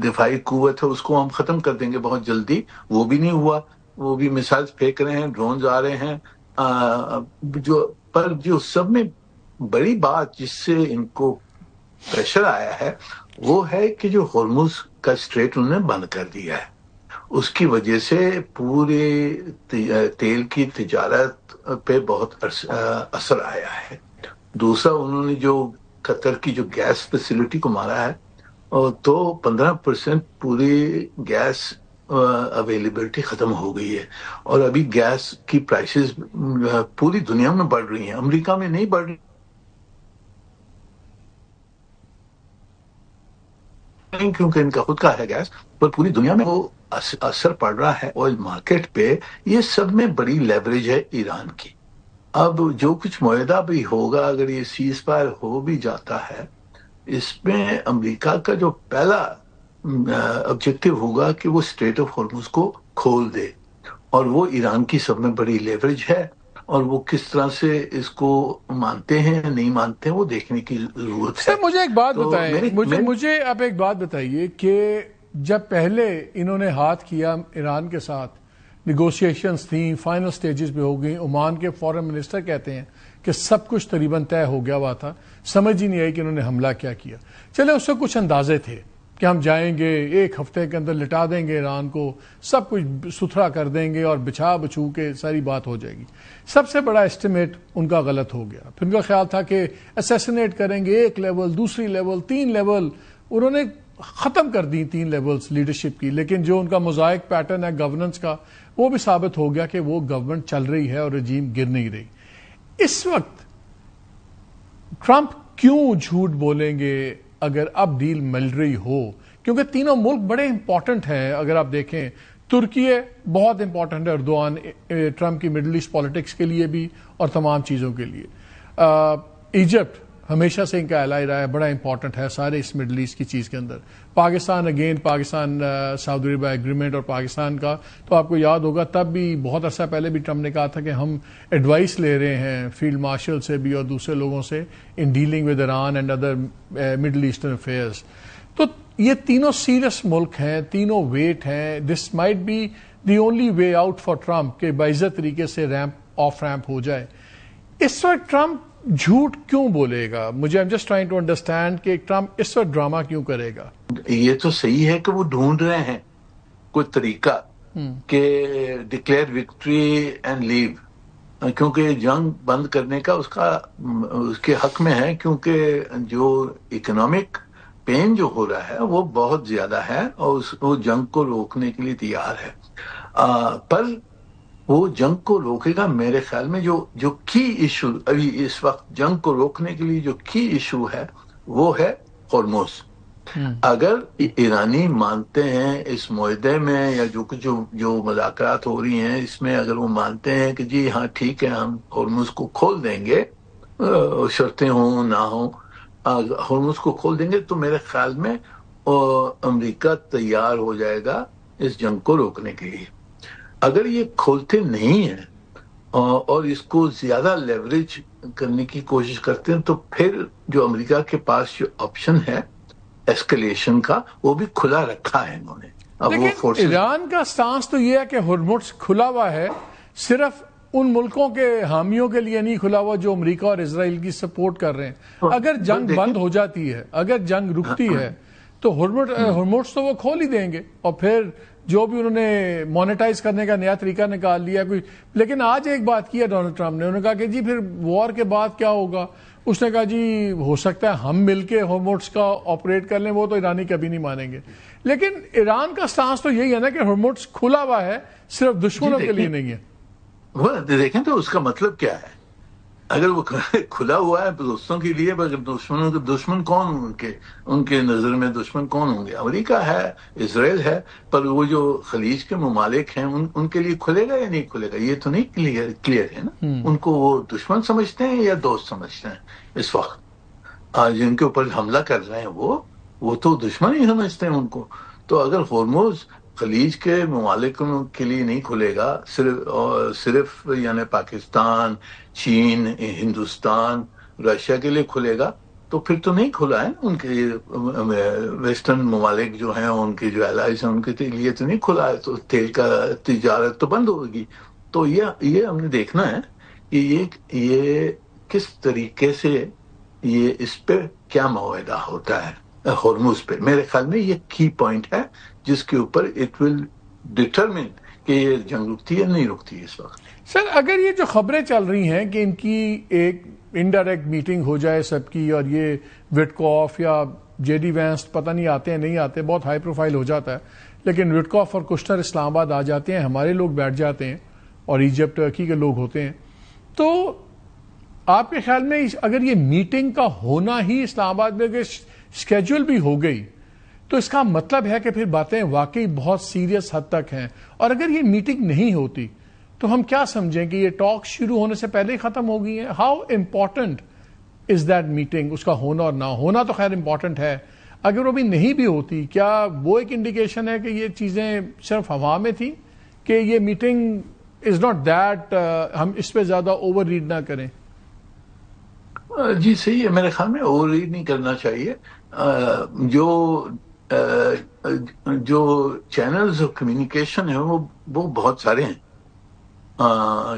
دفاعی قوت ہے اس کو ہم ختم کر دیں گے بہت جلدی, وہ بھی نہیں ہوا. وہ بھی میسائلز پھینک رہے ہیں, ڈرونز آ رہے ہیں. پر جو سب میں بڑی بات جس سے ان کو پریشر آیا ہے وہ ہے کہ جو ہرمز کا اسٹریٹ انہوں نے بند کر دیا ہے, اس کی وجہ سے پورے تیل کی تجارت پہ بہت اثر آیا ہے. دوسرا انہوں نے جو قطر کی جو گیس فیسلٹی کو مارا ہے تو 15% پوری گیس اویلیبلٹی ختم ہو گئی ہے. اور ابھی گیس کی پرائسز پوری دنیا میں بڑھ رہی ہیں, امریکہ میں نہیں بڑھ رہی کیونکہ ان کا خود کا ہے گیس, پر پوری دنیا میں وہ اثر پڑ رہا ہے آئل مارکیٹ پہ. یہ سب میں بڑی لیوریج ہے ایران کی. اب جو کچھ معاہدہ بھی ہوگا, اگر یہ سیز فائر ہو بھی جاتا ہے, اس میں امریکہ کا جو پہلا آبجیکٹو ہوگا کہ وہ اسٹریٹ آف ہارمز کو کھول دے, اور وہ ایران کی سب میں بڑی لیوریج ہے, اور وہ کس طرح سے اس کو مانتے ہیں نہیں مانتے ہیں وہ دیکھنے کی ضرورت ہے. سر مجھے ایک بات بتائیں, مجھے آپ ایک بات بتائیے کہ جب پہلے انہوں نے ہاتھ کیا ایران کے ساتھ, نیگوشیشنز تھیں, فائنل سٹیجز پہ ہو گئیں, عمان کے فورن منسٹر کہتے ہیں کہ سب کچھ تقریباً طے ہو گیا ہوا تھا, سمجھ ہی نہیں آئی کہ انہوں نے حملہ کیا کیا. چلے اس سے کچھ اندازے تھے کہ ہم جائیں گے, ایک ہفتے کے اندر لٹا دیں گے ایران کو, سب کچھ ستھرا کر دیں گے اور بچھا بچھو کے ساری بات ہو جائے گی. سب سے بڑا اسٹیمیٹ ان کا غلط ہو گیا. پھر ان کا خیال تھا کہ اسیسنیٹ کریں گے, ایک لیول, دوسری لیول, 3 لیول, انہوں نے ختم کر دی 3 لیولز لیڈرشپ کی. لیکن جو ان کا موزائک پیٹرن ہے گورننس کا, وہ بھی ثابت ہو گیا کہ وہ گورنمنٹ چل رہی ہے اور رجیم گر نہیں رہی. اس وقت ٹرمپ کیوں جھوٹ بولیں گے اگر اب ڈیل مل رہی ہو؟ کیونکہ تینوں ملک بڑے امپورٹنٹ ہیں. اگر آپ دیکھیں ترکیہ بہت امپورٹنٹ ہے اردوان ٹرمپ کی مڈل ایسٹ پالیٹکس کے لیے بھی اور تمام چیزوں کے لیے. ایجپٹ ہمیشہ سے ان کا الائی رہا ہے, بڑا امپورٹنٹ ہے سارے اس مڈل ایسٹ کی چیز کے اندر. پاکستان اگین, پاکستان سعودی عربیہ ایگریمنٹ اور پاکستان کا تو آپ کو یاد ہوگا تب بھی بہت عرصہ پہلے بھی ٹرمپ نے کہا تھا کہ ہم ایڈوائس لے رہے ہیں فیلڈ مارشل سے بھی اور دوسرے لوگوں سے in dealing with Iran and other Middle Eastern affairs. تو یہ تینوں سیریس ملک ہیں, تینوں ویٹ ہیں. This might be the only way out for Trump کہ باعزت طریقے سے ریمپ آف ریمپ ہو جائے. اس وقت ٹرمپ جھوٹ کیوں بولے گا؟ مجھے I'm just trying to understand کہ ٹرمپ اس وقت ڈرامہ کیوں کرے گا؟ یہ تو صحیح ہے کہ وہ ڈھونڈ رہے ہیں کوئی طریقہ کہ ڈکلیئر وکٹری اینڈ لیو, کیونکہ جنگ بند کرنے کا اس کے حق میں ہے, کیونکہ جو اکنامک پین جو ہو رہا ہے وہ بہت زیادہ ہے اور وہ جنگ کو روکنے کے لیے تیار ہے. پر وہ جنگ کو روکے گا میرے خیال میں جو کی ایشو ابھی اس وقت جنگ کو روکنے کے لیے جو کی ایشو ہے وہ ہے ہرمز. اگر ایرانی مانتے ہیں اس معاہدے میں یا جو کچھ جو مذاکرات ہو رہی ہیں اس میں, اگر وہ مانتے ہیں کہ جی ہاں ٹھیک ہے ہم ہرمز کو کھول دیں گے, شرطیں ہوں نہ ہوں, ہرمز کو کھول دیں گے, تو میرے خیال میں امریکہ تیار ہو جائے گا اس جنگ کو روکنے کے لیے. اگر یہ کھولتے نہیں ہیں اور اس کو زیادہ لیوریج کرنے کی کوشش کرتے ہیں تو پھر جو امریکہ کے پاس جو آپشن ہے ایسکلیشن کا وہ بھی کھلا رکھا ہے انہوں نے. لیکن ایران کا سٹانس تو یہ ہے کہ ہرمز کھلا ہوا ہے, صرف ان ملکوں کے حامیوں کے لیے نہیں کھلا ہوا جو امریکہ اور اسرائیل کی سپورٹ کر رہے ہیں. اگر جنگ بند ہو جاتی ہے, اگر جنگ رکتی ہے تو ہرمز تو وہ کھول ہی دیں گے, اور پھر جو بھی انہوں نے مانیٹائز کرنے کا نیا طریقہ نکال لیا کوئی. لیکن آج ایک بات کی ہے ڈونلڈ ٹرمپ نے, انہوں نے کہا کہ جی پھر وار کے بعد کیا ہوگا. اس نے کہا جی ہو سکتا ہے ہم مل کے ہرمز کا آپریٹ کر لیں, وہ تو ایرانی کبھی نہیں مانیں گے. لیکن ایران کا سٹانس تو یہی ہے نا کہ ہرمز کھلا ہوا ہے, صرف دشمنوں کے لیے نہیں ہے. وہ دیکھیں تو اس کا مطلب کیا ہے؟ اگر وہ کھلا ہوا ہے دوستوں کے لیے, دشمن کون ان کے نظر میں دشمن کون ہوں گے؟ امریکہ ہے, اسرائیل ہے, پر وہ جو خلیج کے ممالک ہیں ان کے لیے کھلے گا یا نہیں کھلے گا یہ تو نہیں کلیئر ہے نا. ان کو وہ دشمن سمجھتے ہیں یا دوست سمجھتے ہیں اس وقت. جن کے اوپر حملہ کر رہے ہیں وہ تو دشمن ہی سمجھتے ہیں ان کو. تو اگر ہرمز خلیج کے ممالک کے لیے نہیں کھلے گا, صرف یعنی پاکستان, چین, ہندوستان, رشیا کے لیے کھلے گا, تو پھر تو نہیں کھلا ہے. ان کے ویسٹرن ممالک جو ہیں ان کے جو الائز ہیں ان کے لیے تو نہیں کھلا ہے, تو تیل کا تجارت تو بند ہوگی. تو یہ ہم نے دیکھنا ہے کہ یہ کس طریقے سے یہ اس پہ کیا معاہدہ ہوتا ہے ہرمز پہ. میرے خیال میں یہ کی پوائنٹ ہے جس کے اوپر اٹ ول ڈٹرمن کہ یہ جنگ رکتی ہے نہیں رکتی اس وقت. سر اگر یہ جو خبریں چل رہی ہیں کہ ان کی ایک انڈائریکٹ میٹنگ ہو جائے سب کی، اور یہ وٹکوف یا جے ڈی وینس پتہ نہیں آتے ہیں نہیں آتے، بہت ہائی پروفائل ہو جاتا ہے، لیکن وٹکوف اور کشنر اسلام آباد آ جاتے ہیں، ہمارے لوگ بیٹھ جاتے ہیں اور ایجپٹ ٹرکی کے لوگ ہوتے ہیں، تو آپ کے خیال میں اگر یہ میٹنگ کا ہونا ہی اسلام آباد میں اگر اسکیجول بھی ہو گئی تو اس کا مطلب ہے کہ پھر باتیں واقعی بہت سیریس حد تک ہیں، اور اگر یہ میٹنگ نہیں ہوتی تو ہم کیا سمجھیں کہ یہ ٹاک شروع ہونے سے پہلے ہی ختم ہو گئی ہیں؟ How important is that meeting? اس کا ہونا اور نہ ہونا تو خیر امپورٹنٹ ہے، اگر وہ بھی نہیں بھی ہوتی کیا وہ ایک انڈیکیشن ہے کہ یہ چیزیں صرف ہوا میں تھی، کہ یہ میٹنگ از ناٹ دیٹ، ہم اس پہ زیادہ اوور ریڈ نہ کریں؟ جی صحیح ہے، میرے خیال میں اوور ریڈ نہیں کرنا چاہیے. جو چینلز آف کمیونیکیشن ہیں وہ بہت سارے ہیں،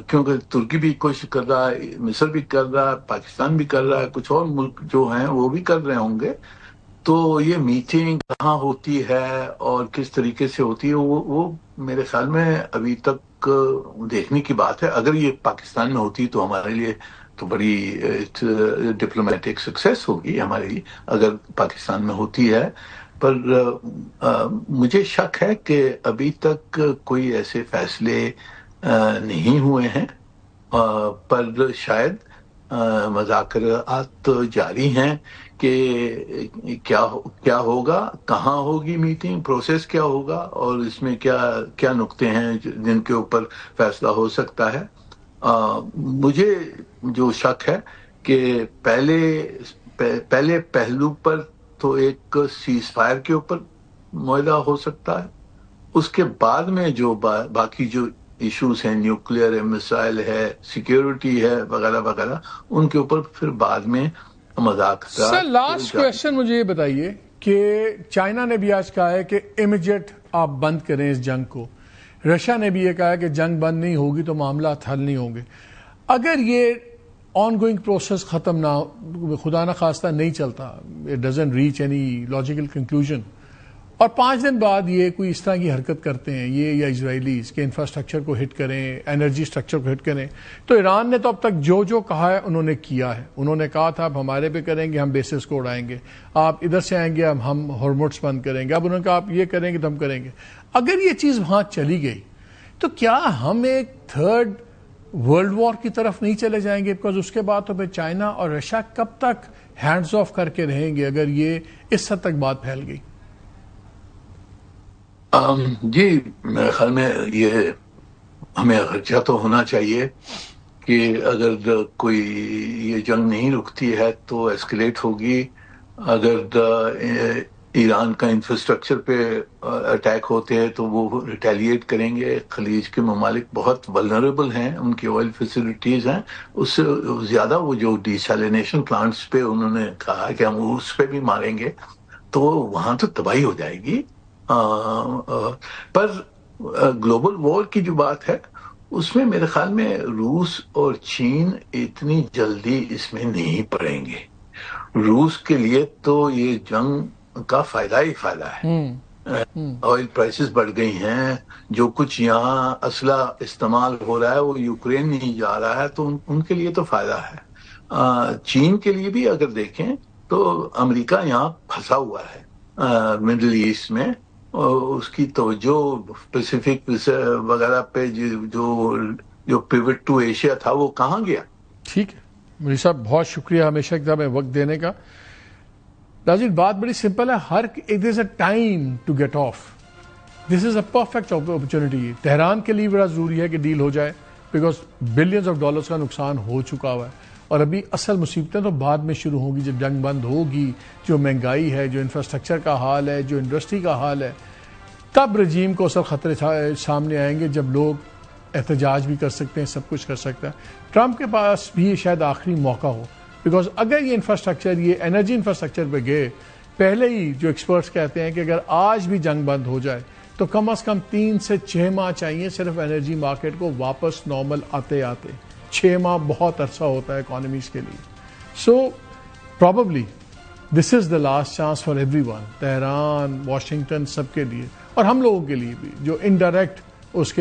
کیونکہ ترکی بھی کوشش کر رہا ہے، مصر بھی کر رہا ہے، پاکستان بھی کر رہا ہے، کچھ اور ملک جو ہیں وہ بھی کر رہے ہوں گے. تو یہ میٹنگ کہاں ہوتی ہے اور کس طریقے سے ہوتی ہے وہ میرے خیال میں ابھی تک دیکھنے کی بات ہے. اگر یہ پاکستان میں ہوتی تو ہمارے لیے تو بڑی ڈپلومیٹک سکسیس ہوگی ہمارے لیے اگر پاکستان میں ہوتی ہے. پر مجھے شک ہے کہ ابھی تک کوئی ایسے فیصلے نہیں ہوئے ہیں، پر شاید مذاکرات جاری ہیں کہ کیا ہوگا، کہاں ہوگی میٹنگ، پروسیس کیا ہوگا، اور اس میں کیا نقطے ہیں جن کے اوپر فیصلہ ہو سکتا ہے. مجھے جو شک ہے کہ پہلے پہلو پر تو ایک سیز فائر کے اوپر معاہدہ ہو سکتا ہے، اس کے بعد میں جو باقی جو ایشوز ہیں، نیوکلیئر ہے، مسائل ہے، سیکیورٹی ہے، وغیرہ وغیرہ، ان کے اوپر پھر بعد میں مذاکرات. سر لاسٹ کویشچن مجھے یہ بتائیے کہ چائنا نے بھی آج کہا ہے کہ امیجیٹ آپ بند کریں اس جنگ کو، رشیا نے بھی یہ کہا ہے کہ جنگ بند نہیں ہوگی تو معاملات حل نہیں ہوں گے. اگر یہ آن گوئنگ پروسیس ختم نہ، خدا نہ خواستہ نہیں چلتا، it doesn't reach any logical conclusion, اور 5 دن بعد یہ کوئی اس طرح کی حرکت کرتے ہیں یہ یا اسرائیلیز کے انفراسٹرکچر کو ہٹ کریں، انرجی اسٹرکچر کو ہٹ کریں، تو ایران نے تو اب تک جو کہا ہے انہوں نے کیا ہے. انہوں نے کہا تھا آپ ہمارے پہ کریں گے ہم بیسس کو اڑائیں گے، آپ ادھر سے آئیں گے ہم ہارموٹس بند کریں گے، اب انہوں نے کہا آپ یہ کریں گے تو ہم کریں گے. اگر یہ چیز وہاں چلی گئی تو کیا ہم ایک تھرڈ ورلڈ وار کی طرف نہیں چلے جائیں گے؟ بیکاز اس کے بعد تو پھر چائنا اور رشیا کب تک ہینڈز آف کر کے رہیں گے اگر یہ اس حد تک بات پھیل گئی؟ جی میرے خیال میں یہ ہمیں خدشہ تو ہونا چاہیے کہ اگر کوئی یہ جنگ نہیں رکتی ہے تو ایسکلیٹ ہوگی. اگر ایران کا انفراسٹرکچر پہ اٹیک ہوتے ہیں تو وہ ریٹیلیٹ کریں گے. خلیج کے ممالک بہت ولنریبل ہیں، ان کی آئل فیسلٹیز ہیں، اس سے زیادہ وہ جو ڈیسیلینیشن پلانٹس پہ انہوں نے کہا کہ ہم اس پہ بھی ماریں گے، تو وہاں تو تباہی ہو جائے گی. پر گلوبل وار کی جو بات ہے اس میں میرے خیال میں روس اور چین اتنی جلدی اس میں نہیں پڑیں گے. روس کے لیے تو یہ جنگ کا فائدہ ہی فائدہ ہے. آئل پرائسز بڑھ گئی ہیں، جو کچھ یہاں اسلحہ استعمال ہو رہا ہے وہ یوکرین نہیں جا رہا ہے، تو ان کے لیے تو فائدہ ہے. چین کے لیے بھی اگر دیکھیں تو امریکہ یہاں پھنسا ہوا ہے مڈل ایسٹ میں، اس کی توجہ پیسیفک وغیرہ پہ جو پیوٹ ٹو ایشیا تھا وہ کہاں گیا. ٹھیک ہے مجھے صاحب، بہت شکریہ ہمیشہ ایک دم وقت دینے کا. ناظرین بات بڑی سمپل ہے، ہر there is a time to get off. This is a perfect opportunity. Tehran کے لیے بڑا ضروری ہے کہ ڈیل ہو جائے، بیکاز بلینز آف ڈالرز کا نقصان ہو چکا ہوا ہے، اور ابھی اصل مصیبتیں تو بعد میں شروع ہوں گی جب جنگ بند ہوگی. جو مہنگائی ہے، جو انفراسٹرکچر کا حال ہے، جو انڈسٹری کا حال ہے، تب رجیم کو اصل خطرے سامنے آئیں گے جب لوگ احتجاج بھی کر سکتے ہیں، سب کچھ کر سکتا ہے. ٹرمپ کے پاس بھی شاید آخری موقع ہو، بیکاز اگر یہ انفراسٹرکچر، یہ انرجی انفراسٹرکچر پہ گئے، پہلے ہی جو ایکسپرٹس کہتے ہیں کہ اگر آج بھی جنگ بند ہو جائے تو کم از کم 3 سے 6 ماہ چاہیے صرف انرجی مارکیٹ کو واپس نارمل آتے آتے. 6 ماہ بہت عرصہ ہوتا ہے اکانومیز کے لیے. So probably this is the last chance for everyone, Tehran, Washington, سب کے لیے. اور ہم لوگوں کے لیے بھی جو انڈائریکٹ اس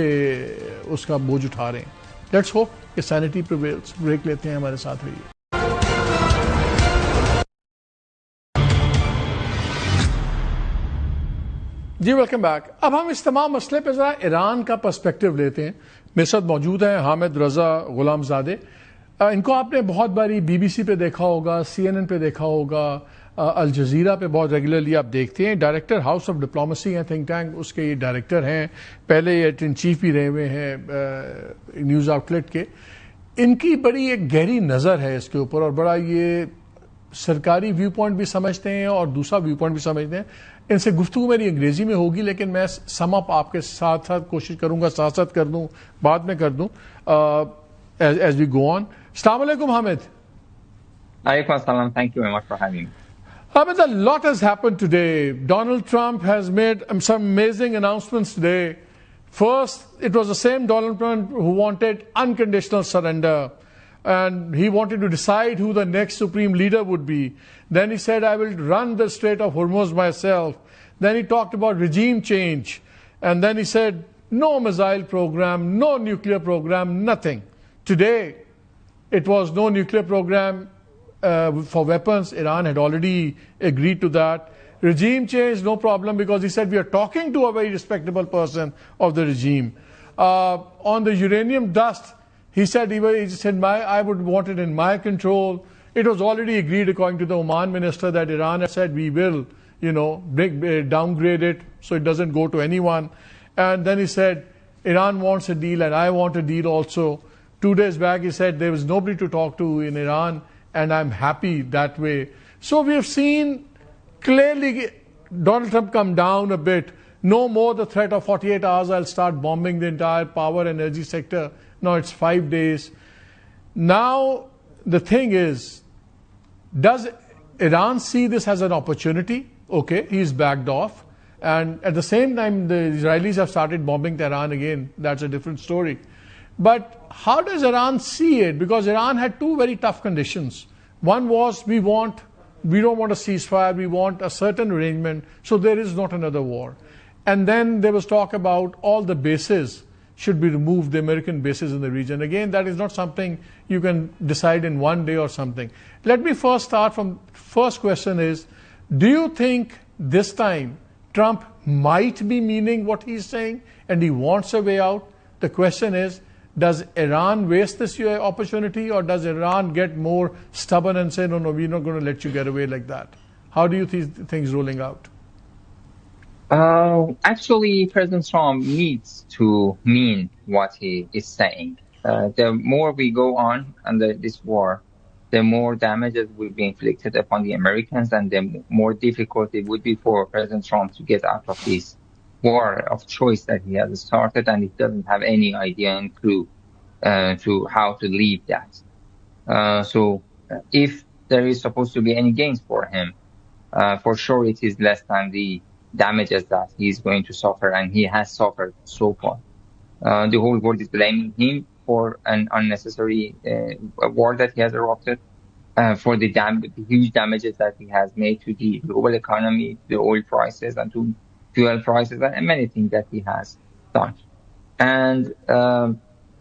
کا بوجھ اٹھا رہے ہیں. لیٹس ہوپ کہ سینٹی پریویلز. بریک لیتے ہیں, ہمارے ساتھ رہیے. جی ویلکم بیک. اب ہم اس تمام مسئلے پہ ذرا ایران کا پرسپیکٹو لیتے ہیں. میرے ساتھ موجود ہیں حامد رضا غلام زادے. ان کو آپ نے بہت باری بی بی سی پہ دیکھا ہوگا, سی این این پہ دیکھا ہوگا, الجزیرہ پہ بہت ریگولرلی آپ دیکھتے ہیں. ڈائریکٹر ہاؤس آف ڈپلومیسی ہیں, تھنک ٹینک, اس کے یہ ڈائریکٹر ہیں. پہلے یہ ایڈیٹر ان چیف بھی رہے ہوئے ہیں نیوز آؤٹ لیٹ کے. ان کی بڑی ایک گہری نظر ہے اس کے اوپر, اور بڑا یہ سرکاری ویو پوائنٹ بھی سمجھتے ہیں اور دوسرا ویو پوائنٹ بھی سمجھتے ہیں. ان سے گفتگو میری انگریزی میں ہوگی, لیکن میں سم اپ آپ کے ساتھ ساتھ کوشش کروں گا, ساتھ ساتھ کر دوں, بعد میں کر دوں ایز وی گو آن. السلام علیکم Hamid. Alaikum assalam. Thank you very much for having me. Hamid, a lot has happened today. Donald Trump has made some amazing announcements today. First, it was the same Donald Trump who wanted unconditional surrender, and he wanted to decide who the next supreme leader would be. Then he said, I will run the Strait of Hormuz myself. Then he talked about regime change. And then he said, no missile program, no nuclear program, nothing. Today, it was no nuclear program for weapons. Iran had already agreed to that. Regime change, no problem, because he said we are talking to a very respectable person of the regime. On the uranium dust, he said I would want it in my control. It was already agreed, according to the Oman minister, that Iran has said we will, downgrade it so it doesn't go to anyone. And then he said Iran wants a deal and I want a deal also. 2 days back he said there was nobody to talk to in Iran and I'm happy that way. So we have seen clearly Donald Trump come down a bit. No more the threat of 48 hours I'll start bombing the entire power and energy sector. Now it's 5 days. Now the thing is, does Iran see this as an opportunity? Okay, he's backed off. And at the same time, the Israelis have started bombing Tehran again. That's a different story. But how does Iran see it? Because Iran had two very tough conditions. One was we don't want a ceasefire, we want a certain arrangement, so there is not another war. And then there was talk about all the bases should be removed, the American bases in the region. Again, that is not something you can decide in one day or something. Let me first start from, first question is, do you think this time Trump might be meaning what he's saying and he wants a way out? The question is, does Iran waste this opportunity, or does Iran get more stubborn and say, no, we're not going to let you get away like that? How do you see things rolling out? Actually, President Trump needs to mean what he is saying. The more we go on under this war, the more damages will be inflicted upon the Americans, and the more difficult it would be for President Trump to get out of this war of choice that he has started, and he doesn't have any idea and clue to how to lead that. So if there is supposed to be any gains for him, for sure it is less than the damages that he is going to suffer, and he has suffered so far. The whole world is blaming him for an unnecessary war that he has erupted, for the huge damages that he has made to the global economy, the oil prices, and to fuel prices, and many things that he has done. And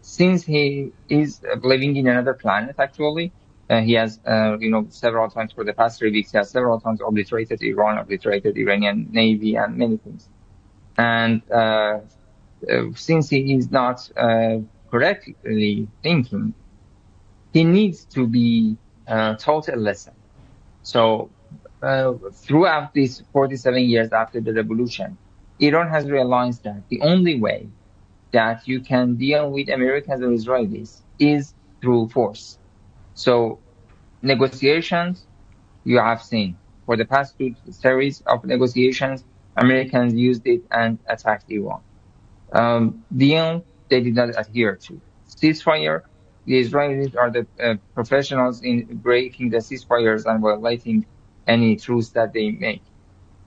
since he is living in another planet, actually, he has, several times for the past 3 weeks, he has several times obliterated Iran, obliterated Iranian Navy, and many things. And since he is not correctly thinking, he needs to be taught a lesson. So throughout these 47 years after the revolution, Iran has realized that the only way that you can deal with Americans or Israelis is through force. So negotiations, you have seen, for the past 2 series of negotiations, Americans used it and attacked Iran. Deal, they did not adhere to. Ceasefire, the Israelis are the professionals in breaking the ceasefires and violating any truce that they make.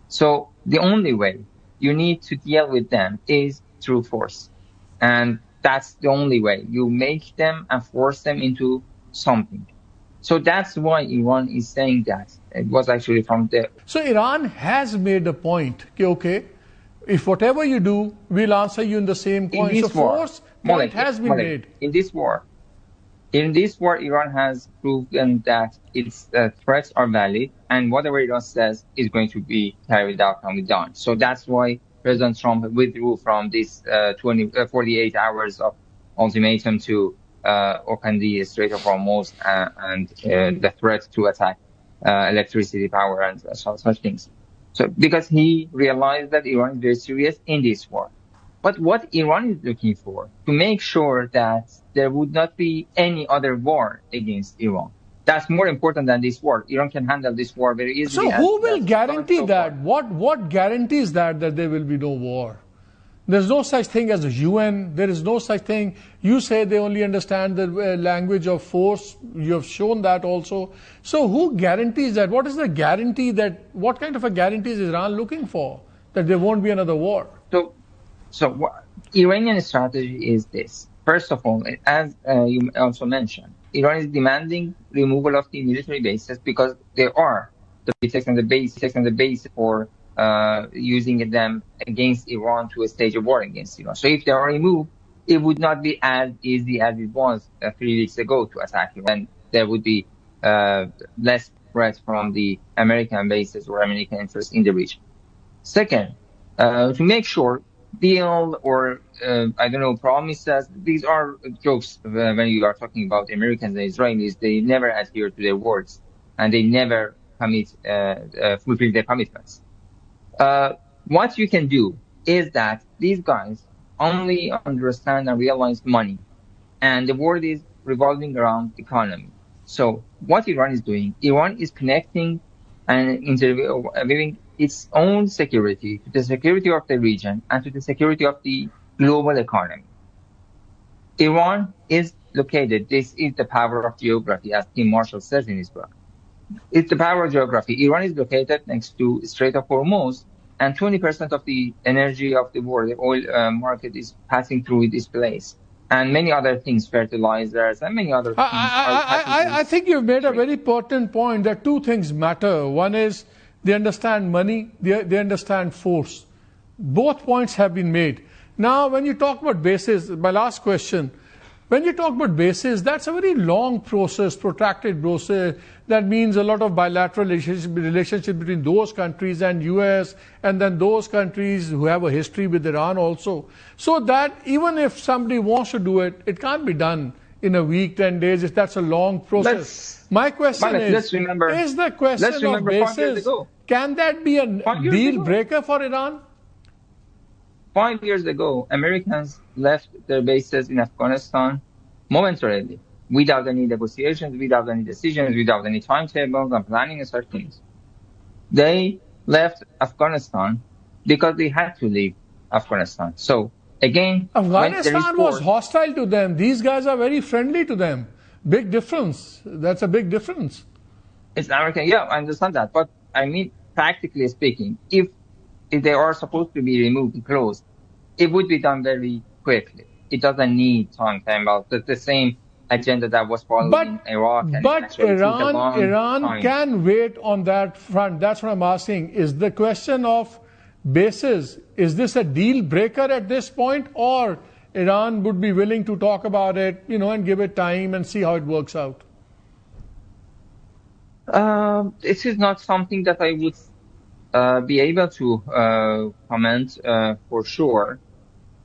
So the only way you need to deal with them is through force. And that's the only way. You make them and force them into something. So that's why Iran is saying that. It was actually from the... So Iran has made a point, okay, If whatever you do, we'll answer you in the same coin. So force point has been made. In this war, Iran has proven that its threats are valid, and whatever Iran says is going to be carried out and done. So that's why President Trump withdrew from this 48 hours of ultimatum to open the Strait of Hormuz and the threat to attack electricity power and such things. So because he realized that Iran is very serious in this war. But what Iran is looking for, to make sure that there would not be any other war against Iran. That's more important than this war. Iran can handle this war very easily. So who will guarantee that? What guarantees that there will be no war? There's no such thing as the UN. There is no such thing. You say they only understand the language of force. You have shown that also. So who guarantees that? What is the guarantee that, what kind of a guarantee is Iran looking for? That there won't be another war? So what Iranian strategy is this. First of all, as you also mentioned, Iran is demanding removal of the military bases because there are the pretext and the base for using them against Iran to stage a war against Iran. So if they are removed, it would not be as easy as it was 3 weeks ago to attack Iran. There would be less threat from the American bases or American interests in the region. Second, to make sure deal or, promises, these are jokes when you are talking about Americans and Israelis. They never adhere to their words and they never fulfill their commitments. What you can do is that these guys only understand and realize money, and the world is revolving around economy. So what Iran is doing, Iran is connecting and interviewing its own security to the security of the region and to the security of the global economy. Iran is located, this is the power of geography, as Tim Marshall says in his book. It's the power of geography. Iran is located next to Strait of Hormuz, and 20% of the energy of the world, the oil market, is passing through this place. And many other things, fertilizers, and many other things. I think you've made a very pertinent point that two things matter. One is they understand money, they understand force. Both points have been made. Now, when you talk about bases, my last question, when you talk about bases, that's a very long process, protracted process. That means a lot of bilateral relationship between those countries and US, and then those countries who have a history with Iran also. So that even if somebody wants to do it, it can't be done in a week, 10 days, if that's a long process. My question is the question of bases, can that be a deal breaker for Iran? 5 years ago, Americans left their bases in Afghanistan momentarily, without any negotiations, without any decisions, without any timetables and planning and such things. They left Afghanistan because they had to leave Afghanistan. So again, Afghanistan was hostile to them. These guys are very friendly to them. Big difference. That's a big difference. It's American. Yeah, I understand that. But I mean, practically speaking, if they are supposed to be removed and closed, it would be done very quickly. It doesn't need time about the same agenda that was followed in Iraq. But Iran can wait on that front. That's what I'm asking. Is the question of bases, is this a deal breaker at this point, or Iran would be willing to talk about it, and give it time and see how it works out? This is not something that I would be able to comment for sure,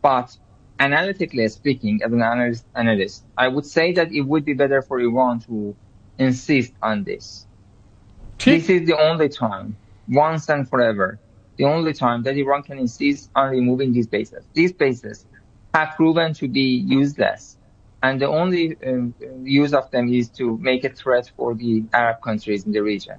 but analytically speaking, as an analyst, I would say that it would be better for Iran to insist on this. This is the only time, once and forever, the only time that Iran can insist on removing these bases. These bases have proven to be useless, and the only use of them is to make a threat for the Arab countries in the region.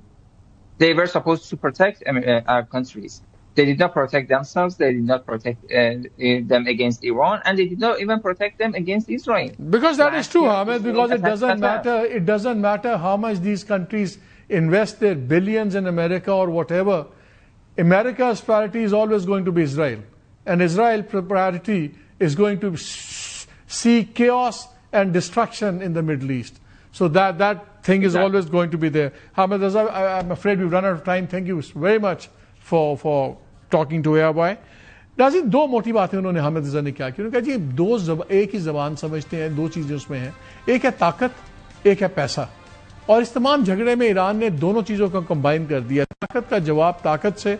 They were supposed to protect Arab countries. They did not protect themselves. They did not protect them against Iran, and they did not even protect them against Israel. Because that is true, Ahmed. Because it doesn't matter. It doesn't matter how much these countries invest their billions in America or whatever. America's priority is always going to be Israel, and Israel's priority is going to see chaos and destruction in the Middle East. So that thing is always going to be there. Ahmed Raza, I'm afraid we've run out of time. Thank you very much for talking to Airboy. ناظرین دو موٹی باتیں انہوں نے حامد رضا نے کیا کی. انہوں نے کہا جی ایک ہی زبان سمجھتے ہیں, دو چیزیں اس میں ہیں, ایک ہے طاقت, ایک ہے پیسہ. اور اس تمام جھگڑے میں ایران نے دونوں چیزوں کو کمبائن کر دیا. طاقت کا جواب طاقت سے,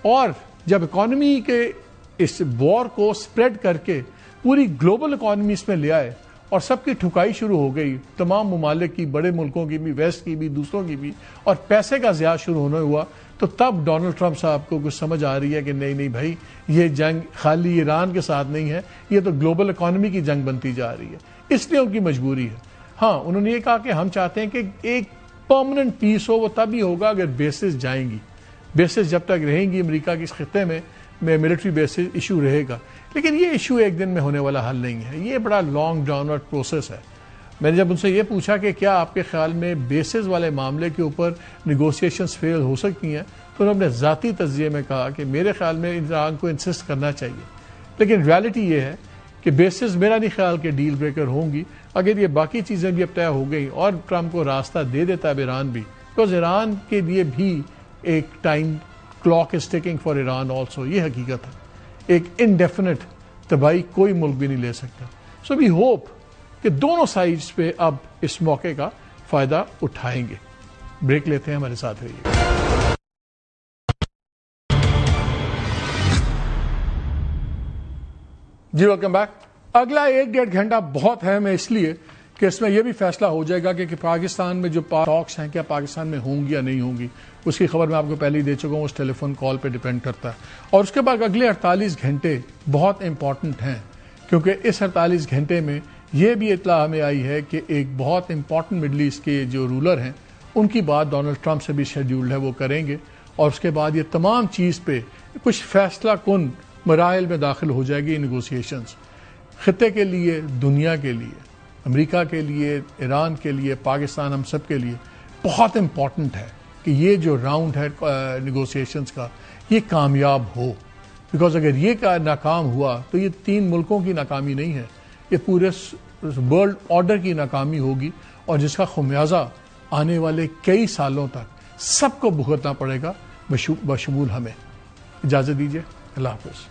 اور جب اکانومی کے اس وار کو سپریڈ کر کے پوری گلوبل اکانومی اس میں لے آئے اور سب کی ٹھکائی شروع ہو گئی, تمام ممالک کی, بڑے ملکوں کی بھی, ویسٹ کی بھی, دوسروں کی بھی, اور پیسے کا ضیاع شروع ہونے ہوا, تو تب ڈونلڈ ٹرمپ صاحب کو کچھ سمجھ آ رہی ہے کہ نہیں بھائی, یہ جنگ خالی ایران کے ساتھ نہیں ہے, یہ تو گلوبل اکانومی کی جنگ بنتی جا رہی ہے. اس لیے ان کی مجبوری ہے. ہاں انہوں نے یہ کہا کہ ہم چاہتے ہیں کہ ایک پرماننٹ پیس ہو, وہ تب ہی ہوگا اگر بیسز جائیں گی. بیسز جب تک رہیں گی امریکہ کے اس خطے میں ملٹری بیسز ایشو رہے گا. لیکن یہ ایشو ایک دن میں ہونے والا حل نہیں ہے, یہ بڑا لانگ ڈراؤن آؤٹ پروسیس ہے. میں نے جب ان سے یہ پوچھا کہ کیا آپ کے خیال میں بیسز والے معاملے کے اوپر نیگوسیشنز فیل ہو سکتی ہیں, تو انہوں نے ذاتی تجزیے میں کہا کہ میرے خیال میں ایران کو انسسٹ کرنا چاہیے. لیکن ریالٹی یہ ہے کہ بیسز میرا نہیں خیال کہ ڈیل بریکر ہوں گی. اگر یہ باقی چیزیں بھی اب طے ہو گئی اور ٹرمپ کو راستہ دے دیتا ہے ایران بھی, بیکاز ایران کے لیے بھی ایک time clock is taking for Iran also, یہ حقیقت ہے. ایک انڈیفینٹ تباہی کوئی ملک بھی نہیں لے سکتا. سو وی ہوپ کہ دونوں سائڈز پہ اب اس موقع کا فائدہ اٹھائیں گے. بریک لیتے ہیں, ہمارے ساتھ رہیے. جی ویلکم بیک. اگلا 1-1.5 گھنٹہ بہت اہم ہے, اس لیے کہ اس میں یہ بھی فیصلہ ہو جائے گا کہ پاکستان میں جو ٹاکس ہیں کیا پاکستان میں ہوں گی یا نہیں ہوں گی. اس کی خبر میں آپ کو پہلے ہی دے چکا ہوں, اس ٹیلی فون کال پہ ڈیپینڈ کرتا ہے. اور اس کے بعد اگلے 48 گھنٹے بہت امپورٹنٹ ہیں, کیونکہ اس 48 گھنٹے میں یہ بھی اطلاع ہمیں آئی ہے کہ ایک بہت امپورٹنٹ مڈل ایسٹ کے جو رولر ہیں ان کی بات ڈونلڈ ٹرمپ سے بھی شیڈیولڈ ہے, وہ کریں گے. اور اس کے بعد یہ تمام چیز پہ کچھ فیصلہ کن مراحل میں داخل ہو جائے گی نیگوسیشنز. خطے کے لیے, دنیا کے لیے, امریکہ کے لیے, ایران کے لیے, پاکستان, ہم سب کے لیے بہت امپورٹنٹ ہے کہ یہ جو راؤنڈ ہے نیگوسیشنز کا یہ کامیاب ہو. بیکاز اگر یہ ناکام ہوا تو یہ 3 ملکوں کی ناکامی نہیں ہے, یہ پورے ورلڈ آرڈر کی ناکامی ہوگی, اور جس کا خمیازہ آنے والے کئی سالوں تک سب کو بھگتنا پڑے گا, بشمول ہمیں. اجازت دیجیے, اللہ حافظ.